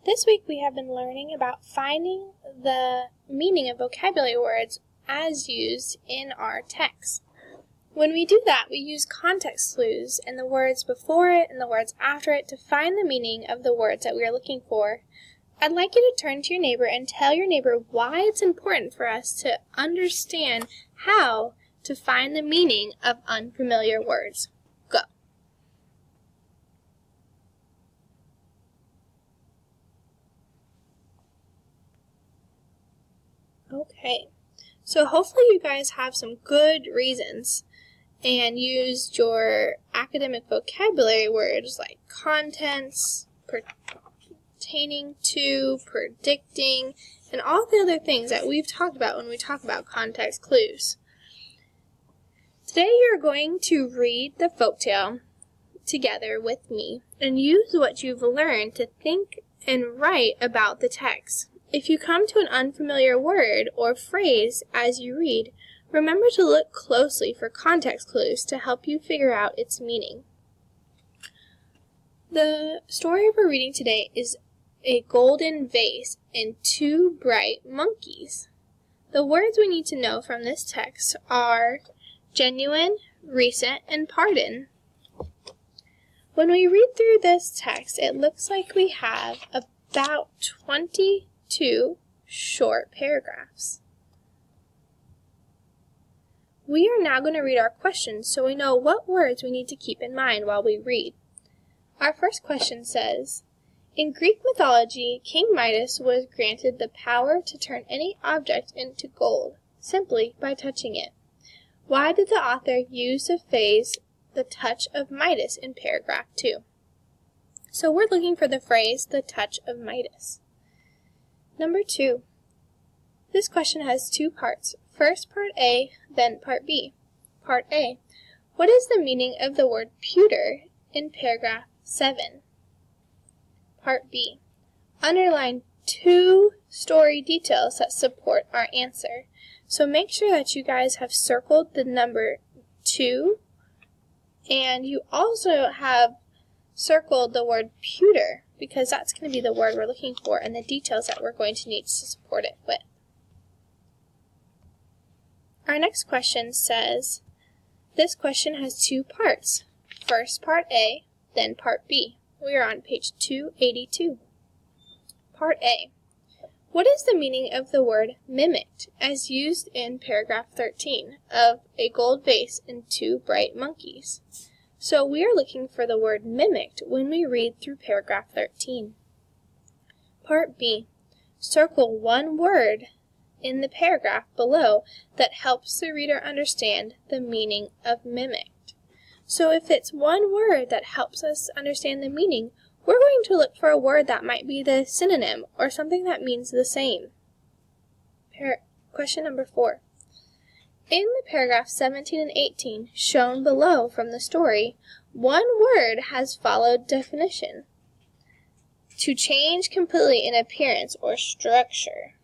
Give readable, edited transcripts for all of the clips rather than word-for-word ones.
This week we have been learning about finding the meaning of vocabulary words as used in our text. When we do that, we use context clues and the words before it and the words after it to find the meaning of the words that we are looking for. I'd like you to turn to your neighbor and tell your neighbor why it's important for us to understand how to find the meaning of unfamiliar words. Go. Okay, so hopefully you guys have some good reasons and used your academic vocabulary words like contents, pertaining to, predicting, and all the other things that we've talked about when we talk about context clues. Today you're going to read the folktale together with me and use what you've learned to think and write about the text. If you come to an unfamiliar word or phrase as you read, remember to look closely for context clues to help you figure out its meaning. The story we're reading today is a golden vase and two bright monkeys. The words we need to know from this text are genuine, recent, and pardon. When we read through this text, it looks like we have about 22 short paragraphs. We are now going to read our questions so we know what words we need to keep in mind while we read. Our first question says, in Greek mythology, King Midas was granted the power to turn any object into gold simply by touching it. Why did the author use the phrase, the touch of Midas, in paragraph 2? So we're looking for the phrase, the touch of Midas. Number 2. This question has two parts. First part A, then part B. Part A. What is the meaning of the word pewter in paragraph 7? Part B. Underline two story details that support our answer. So make sure that you guys have circled the number 2 and you also have circled the word pewter because that's going to be the word we're looking for and the details that we're going to need to support it with. Our next question says, this question has two parts. First part A, then part B. We are on page 282. Part A. What is the meaning of the word mimicked as used in paragraph 13 of a gold vase and two bright monkeys? So we are looking for the word mimicked when we read through paragraph 13. Part B. Circle one word in the paragraph below that helps the reader understand the meaning of mimicked. So if it's one word that helps us understand the meaning, we're going to look for a word that might be the synonym or something that means the same. Question number 4. In the paragraphs 17 and 18 shown below from the story, one word has followed definition. To change completely in appearance or structure.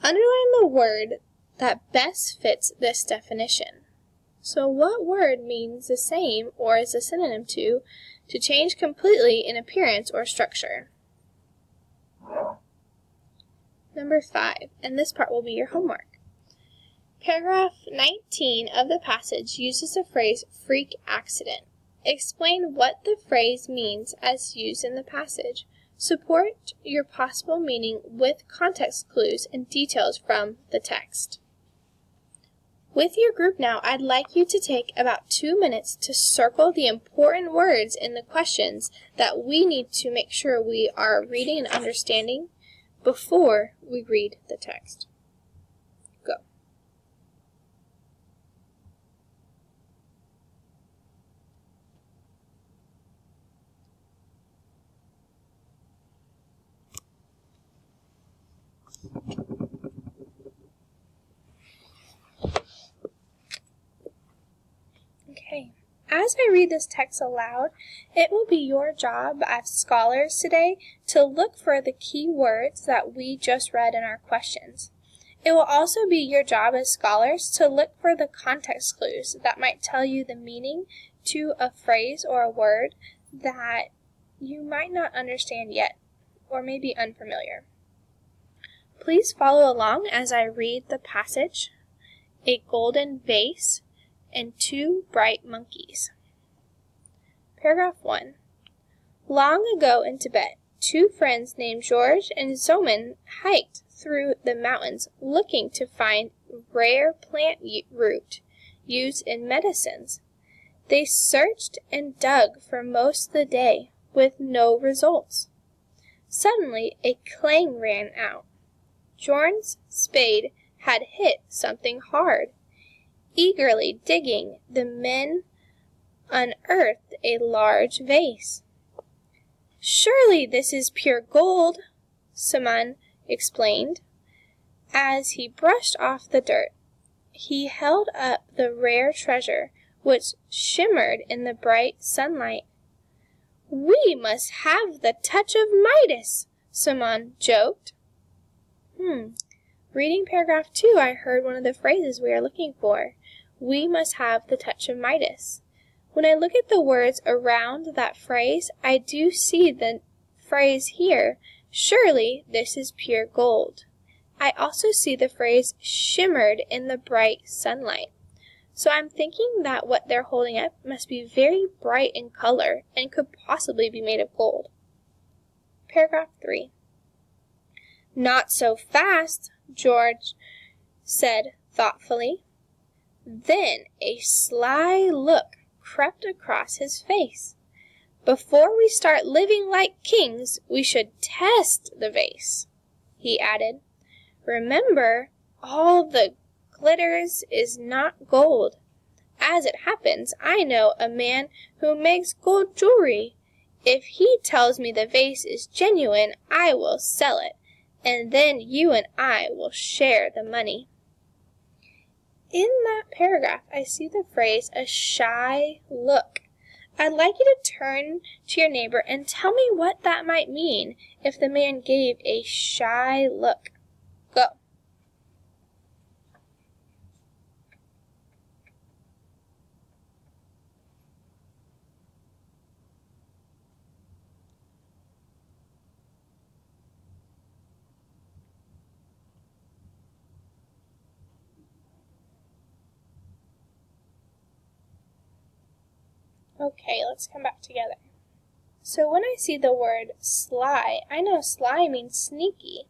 Underline the word that best fits this definition. So what word means the same or is a synonym to change completely in appearance or structure? Number 5, and this part will be your homework. Paragraph 19 of the passage uses the phrase freak accident. Explain what the phrase means as used in the passage. Support your possible meaning with context clues and details from the text. With your group now, I'd like you to take about 2 minutes to circle the important words in the questions that we need to make sure we are reading and understanding before we read the text. Go. Okay. As I read this text aloud, it will be your job as scholars today to look for the key words that we just read in our questions. It will also be your job as scholars to look for the context clues that might tell you the meaning to a phrase or a word that you might not understand yet. or may be unfamiliar. Please follow along as I read the passage. A golden vase and 2 bright monkeys. Paragraph 1. Long ago in Tibet, 2 friends named George and Zoman hiked through the mountains looking to find rare plant root used in medicines. They searched and dug for most of the day with no results. Suddenly, a clang rang out. Bjorn's spade had hit something hard. Eagerly digging, the men unearthed a large vase. "Surely this is pure gold," Saman explained. As he brushed off the dirt, he held up the rare treasure, which shimmered in the bright sunlight. "We must have the touch of Midas," Saman joked. Reading paragraph 2, I heard one of the phrases we are looking for. We must have the touch of Midas. When I look at the words around that phrase, I do see the phrase here, surely this is pure gold. I also see the phrase shimmered in the bright sunlight. So I'm thinking that what they're holding up must be very bright in color and could possibly be made of gold. Paragraph 3. "Not so fast," George said thoughtfully. Then a sly look crept across his face. "Before we start living like kings, we should test the vase," he added. "Remember, all the glitters is not gold. As it happens, I know a man who makes gold jewelry. If he tells me the vase is genuine, I will sell it, and then you and I will share the money." In that paragraph, I see the phrase, a shy look. I'd like you to turn to your neighbor and tell me what that might mean if the man gave a shy look. Go. Okay, let's come back together. So when I see the word sly, I know sly means sneaky.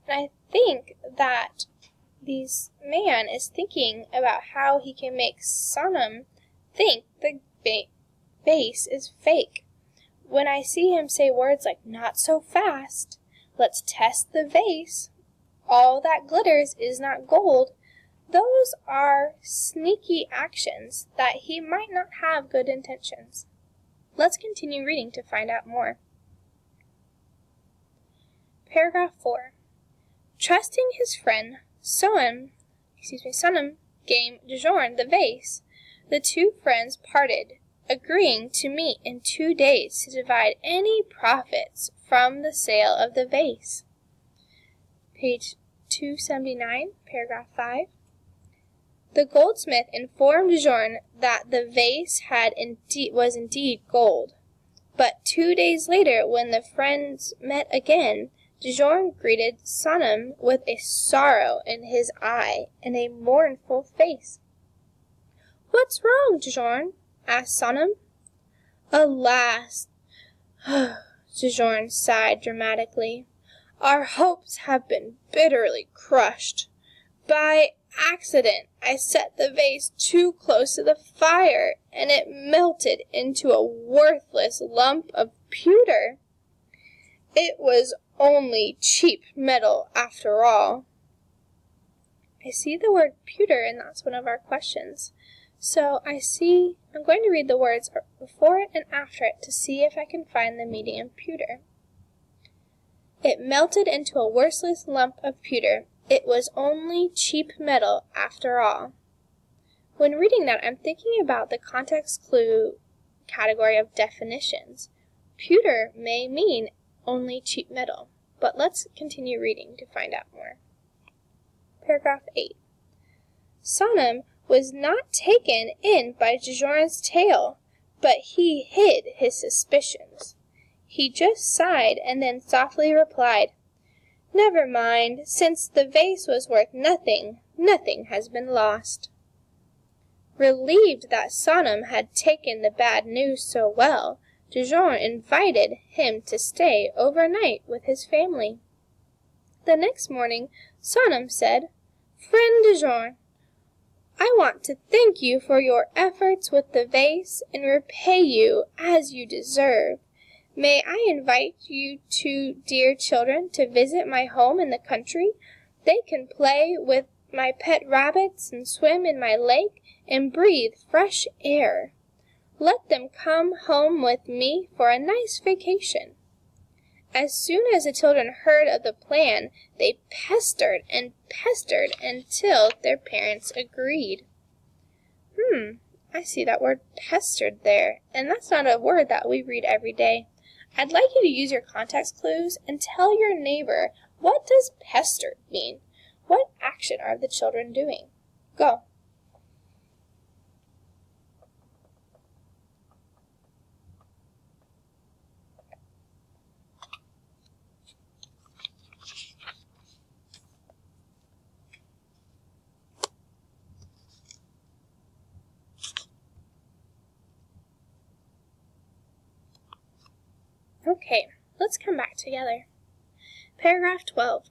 And I think that this man is thinking about how he can make Sonam think the vase is fake. When I see him say words like, "Not so fast," "Let's test the vase," "All that glitters is not gold," those are sneaky actions that he might not have good intentions. Let's continue reading to find out more. Paragraph 4. Trusting his friend Sonam gave Bjorn the vase. The 2 friends parted, agreeing to meet in 2 days to divide any profits from the sale of the vase. Page 279, paragraph 5. The goldsmith informed Bjorn that the vase was indeed gold. But 2 days later, when the friends met again, Bjorn greeted Sonam with a sorrow in his eye and a mournful face. "What's wrong, Bjorn?" asked Sonam. "Alas," Bjorn sighed dramatically, "our hopes have been bitterly crushed. By accident, I set the vase too close to the fire, and it melted into a worthless lump of pewter. It was only cheap metal after all." I see the word pewter, and that's one of our questions. So I'm going to read the words before it and after it to see if I can find the meaning of pewter. It melted into a worthless lump of pewter. It was only cheap metal after all. When reading that, I'm thinking about the context clue category of definitions. Pewter may mean only cheap metal, but let's continue reading to find out more. Paragraph 8. Sonam was not taken in by Bjorn's tale, but he hid his suspicions. He just sighed and then softly replied, "Never mind, since the vase was worth nothing, nothing has been lost." Relieved that Sonam had taken the bad news so well, de Jongres invited him to stay overnight with his family. The next morning Sonam said, "Friend de Jongres, I want to thank you for your efforts with the vase and repay you as you deserve. May I invite you two dear children to visit my home in the country? They can play with my pet rabbits and swim in my lake and breathe fresh air. Let them come home with me for a nice vacation." As soon as the children heard of the plan, they pestered and pestered until their parents agreed. I see that word pestered there, and that's not a word that we read every day. I'd like you to use your context clues and tell your neighbor, what does pestered mean? What action are the children doing? Go. Okay, let's come back together. Paragraph 12.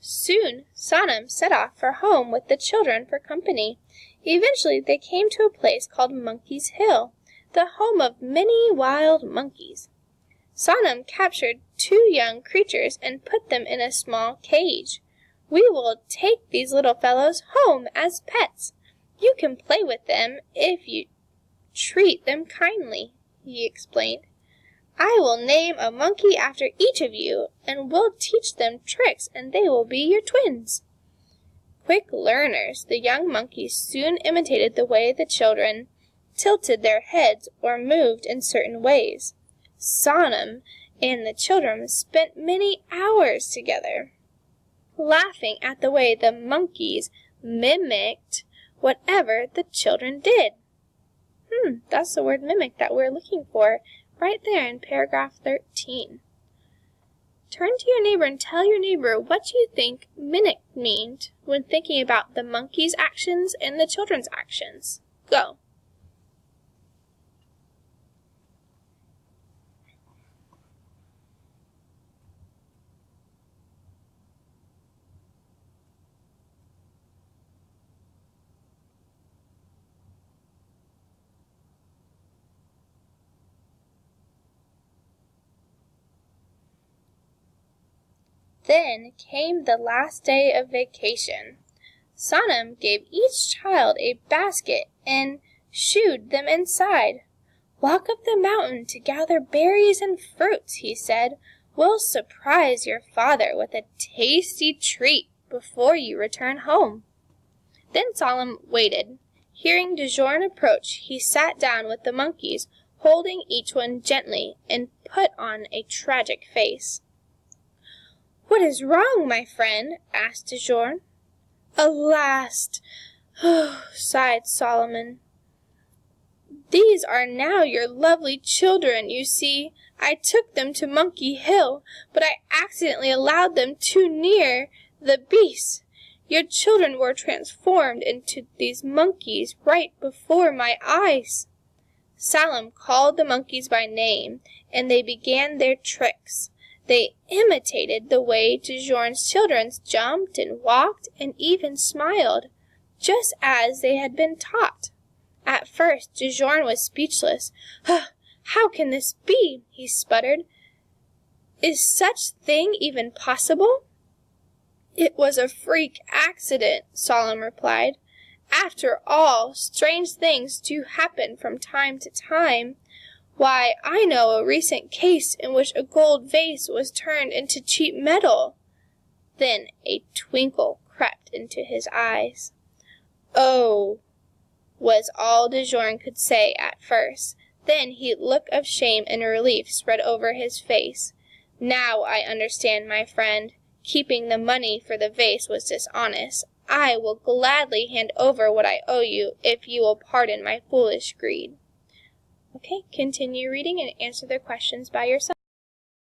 Soon Sonam set off for home with the children for company. Eventually they came to a place called Monkey's Hill, the home of many wild monkeys. Sonam captured 2 young creatures and put them in a small cage. "We will take these little fellows home as pets. You can play with them if you treat them kindly," he explained. "I will name a monkey after each of you, and we'll teach them tricks, and they will be your twins." Quick learners, the young monkeys soon imitated the way the children tilted their heads or moved in certain ways. Sonam and the children spent many hours together, laughing at the way the monkeys mimicked whatever the children did. That's the word mimic that we're looking for, right there in paragraph 13. Turn to your neighbor and tell your neighbor what you think mimic means when thinking about the monkey's actions and the children's actions. Go. Then came the last day of vacation. Sonam gave each child a basket and shooed them inside. "Walk up the mountain to gather berries and fruits," he said. "We'll surprise your father with a tasty treat before you return home." Then Sonam waited. Hearing de Jongres approach, he sat down with the monkeys, holding each one gently, and put on a tragic face. "What is wrong, my friend?" asked de Jongres. "Alas!" sighed Solomon. "These are now your lovely children, you see. I took them to Monkey Hill, but I accidentally allowed them too near the beasts. Your children were transformed into these monkeys right before my eyes." Sonam called the monkeys by name, and they began their tricks. They imitated the way de Jongres' children jumped and walked and even smiled, just as they had been taught. At first de Jongres was speechless. "How can this be?" he sputtered. "Is such thing even possible?" "It was a freak accident," Sonam replied. "After all, strange things do happen from time to time. Why, I know a recent case in which a gold vase was turned into cheap metal." Then a twinkle crept into his eyes. "Oh," was all de Jongres could say at first. Then a look of shame and relief spread over his face. "Now I understand, my friend. Keeping the money for the vase was dishonest. I will gladly hand over what I owe you if you will pardon my foolish greed." Okay, continue reading and answer their questions by yourself.